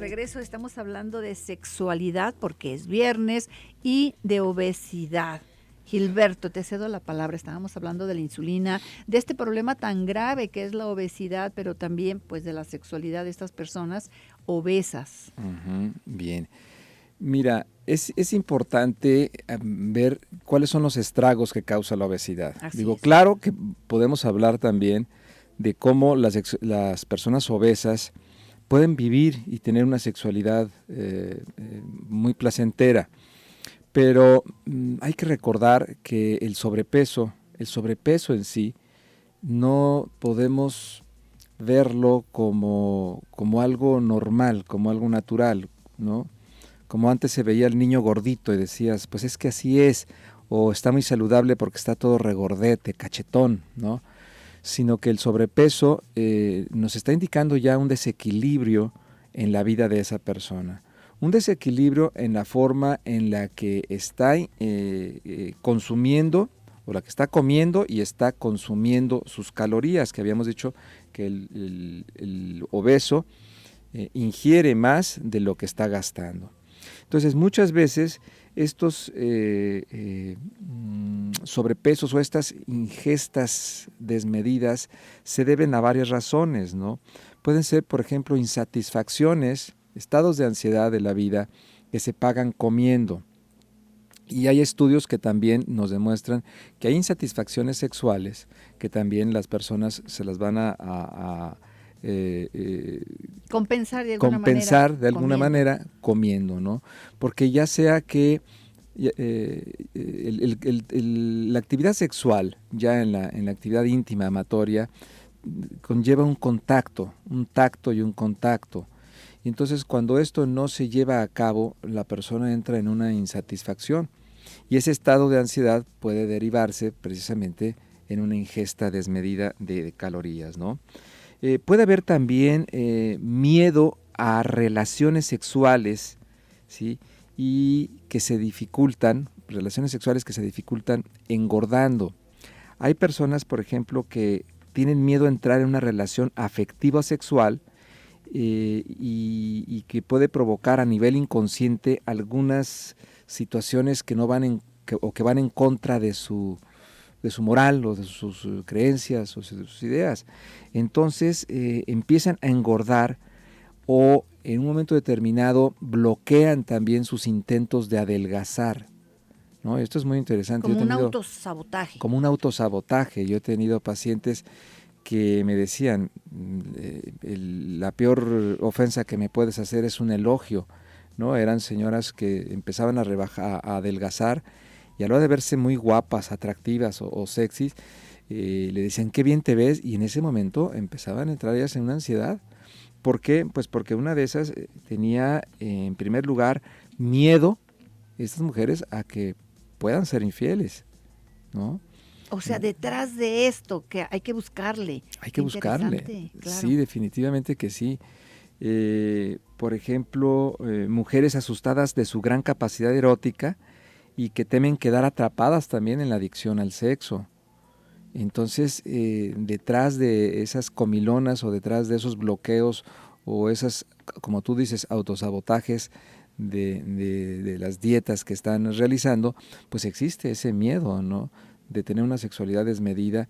regreso. Estamos hablando de sexualidad porque es viernes y de obesidad. Gilberto, te cedo la palabra. Estábamos hablando de la insulina, de este problema tan grave que es la obesidad, pero también pues de la sexualidad de estas personas obesas. Bien. Mira, es importante ver cuáles son los estragos que causa la obesidad. Claro que podemos hablar también de cómo las personas obesas pueden vivir y tener una sexualidad muy placentera, pero hay que recordar que el sobrepeso en sí, no podemos verlo como algo normal, como algo natural, ¿no? Como antes se veía el niño gordito y decías, pues es que así es, o está muy saludable porque está todo regordete, cachetón, ¿no? Sino que el sobrepeso nos está indicando ya un desequilibrio en la vida de esa persona. Un desequilibrio en la forma en la que está consumiendo, o la que está comiendo y está consumiendo sus calorías, que habíamos dicho que el obeso ingiere más de lo que está gastando. Entonces, muchas veces estos sobrepesos o estas ingestas desmedidas se deben a varias razones, ¿no? Pueden ser, por ejemplo, insatisfacciones, estados de ansiedad de la vida que se pagan comiendo. Y hay estudios que también nos demuestran que hay insatisfacciones sexuales que también las personas se las van a compensar de alguna manera comiendo, ¿no? Porque ya sea que la actividad sexual, ya en la actividad íntima, amatoria, conlleva un tacto y un contacto. Y entonces cuando esto no se lleva a cabo, la persona entra en una insatisfacción. Y ese estado de ansiedad puede derivarse precisamente en una ingesta desmedida de calorías, ¿no? Puede haber también miedo a relaciones sexuales, ¿sí? Y que se dificultan, relaciones sexuales que se dificultan engordando. Hay personas, por ejemplo, que tienen miedo a entrar en una relación afectiva sexual y que puede provocar a nivel inconsciente algunas situaciones que no van que van en contra de su moral o de sus creencias o de sus ideas. Entonces empiezan a engordar o en un momento determinado bloquean también sus intentos de adelgazar, ¿no? Esto es muy interesante. Como un autosabotaje. Como un autosabotaje. Yo he tenido pacientes que me decían, la peor ofensa que me puedes hacer es un elogio, ¿no? Eran señoras que empezaban a adelgazar y a la hora de verse muy guapas, atractivas o sexys, le decían, qué bien te ves, y en ese momento empezaban a entrar ellas en una ansiedad. ¿Por qué? Pues porque una de esas tenía, en primer lugar, miedo, estas mujeres, a que puedan ser infieles, ¿no? O sea, detrás de esto, que hay que buscarle. Hay que buscarle, claro. Sí, definitivamente que sí. Por ejemplo, mujeres asustadas de su gran capacidad erótica y que temen quedar atrapadas también en la adicción al sexo. Entonces, detrás de esas comilonas o detrás de esos bloqueos o esas, como tú dices, autosabotajes de las dietas que están realizando, pues existe ese miedo, ¿no?, de tener una sexualidad desmedida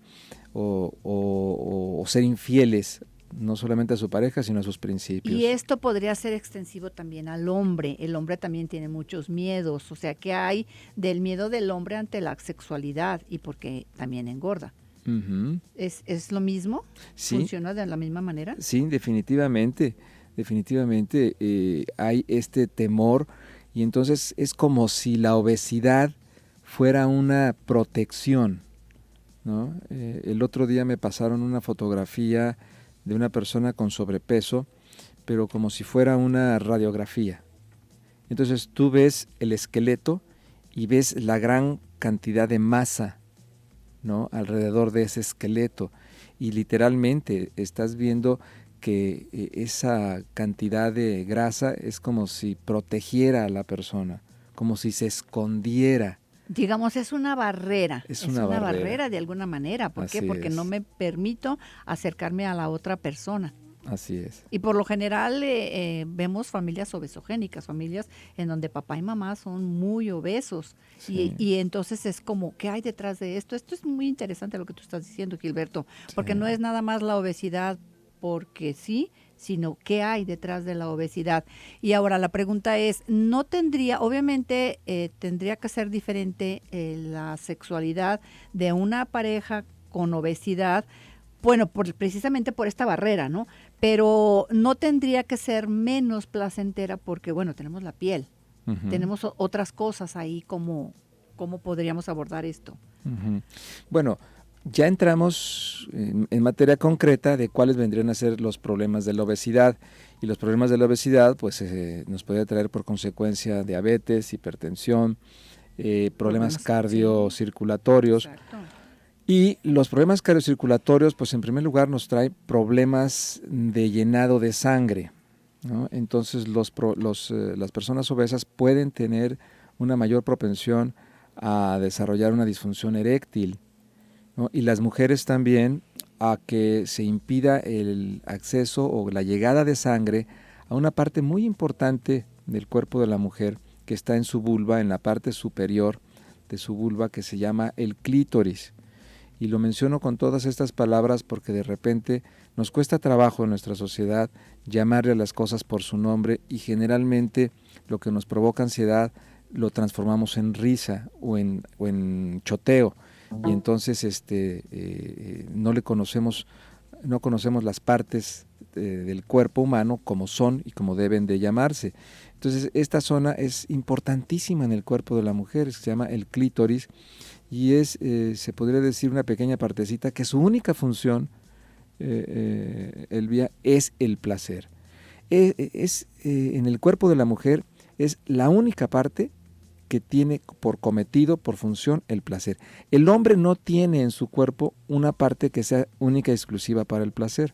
o ser infieles, no solamente a su pareja, sino a sus principios. Y esto podría ser extensivo también al hombre. El hombre también tiene muchos miedos. O sea, ¿qué hay del miedo del hombre ante la sexualidad? Y porque también engorda. Uh-huh. ¿Es lo mismo? Sí. ¿Funciona de la misma manera? Sí, definitivamente. Definitivamente hay este temor y entonces es como si la obesidad fuera una protección, ¿no? El otro día me pasaron una fotografía de una persona con sobrepeso, pero como si fuera una radiografía. Entonces tú ves el esqueleto y ves la gran cantidad de masa, ¿no?, alrededor de ese esqueleto, y literalmente estás viendo que esa cantidad de grasa es como si protegiera a la persona, como si se escondiera. Digamos, es una barrera. Es una barrera de alguna manera. ¿Por qué? Porque no me permito acercarme a la otra persona. Así es. Y por lo general vemos familias obesogénicas, familias en donde papá y mamá son muy obesos. Sí. Y entonces es como, ¿qué hay detrás de esto? Esto es muy interesante lo que tú estás diciendo, Gilberto, porque no es nada más la obesidad porque sí, sino qué hay detrás de la obesidad. Y ahora la pregunta es, ¿no tendría, obviamente tendría que ser diferente la sexualidad de una pareja con obesidad? Bueno, precisamente por esta barrera, ¿no? Pero no tendría que ser menos placentera porque, bueno, tenemos la piel, tenemos otras cosas ahí, ¿cómo podríamos abordar esto? Bueno, ya entramos en materia concreta de cuáles vendrían a ser los problemas de la obesidad. Y los problemas de la obesidad, pues nos puede traer por consecuencia diabetes, hipertensión, problemas cardiocirculatorios. Exacto. Y los problemas cardiocirculatorios, pues en primer lugar nos trae problemas de llenado de sangre, ¿no? Entonces las personas obesas pueden tener una mayor propensión a desarrollar una disfunción eréctil, ¿no? Y las mujeres también a que se impida el acceso o la llegada de sangre a una parte muy importante del cuerpo de la mujer que está en su vulva, en la parte superior de su vulva, que se llama el clítoris. Y lo menciono con todas estas palabras porque de repente nos cuesta trabajo en nuestra sociedad llamarle a las cosas por su nombre y generalmente lo que nos provoca ansiedad lo transformamos en risa o en choteo. Y entonces no conocemos las partes del cuerpo humano como son y como deben de llamarse. Entonces esta zona es importantísima en el cuerpo de la mujer, se llama el clítoris y es, se podría decir, una pequeña partecita que su única función, Elvia, es el placer. En el cuerpo de la mujer es la única parte que tiene por cometido, por función, el placer. El hombre no tiene en su cuerpo una parte que sea única y exclusiva para el placer.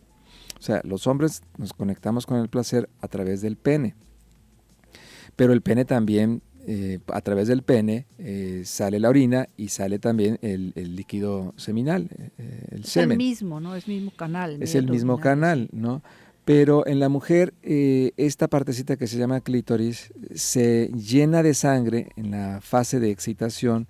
O sea, los hombres nos conectamos con el placer a través del pene. Pero el pene también, a través del pene, sale la orina y sale también el líquido seminal, el semen. Es el mismo, ¿no? Es el mismo canal. Es el mismo canal, ¿no? Pero en la mujer, esta partecita que se llama clítoris se llena de sangre en la fase de excitación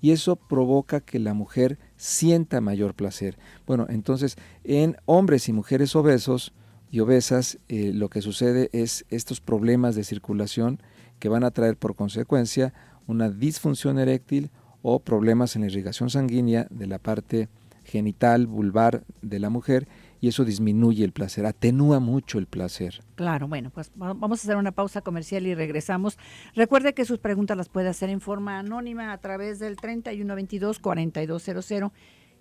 y eso provoca que la mujer sienta mayor placer. Bueno, entonces en hombres y mujeres obesos y obesas, lo que sucede es estos problemas de circulación que van a traer por consecuencia una disfunción eréctil o problemas en la irrigación sanguínea de la parte genital, vulvar de la mujer, y eso disminuye el placer, atenúa mucho el placer. Claro, bueno, pues vamos a hacer una pausa comercial y regresamos. Recuerde que sus preguntas las puede hacer en forma anónima a través del 3122-4200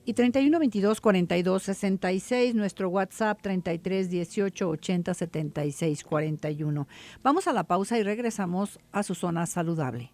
y 3122-4266, nuestro WhatsApp 3318-807641. Vamos a la pausa y regresamos a su zona saludable.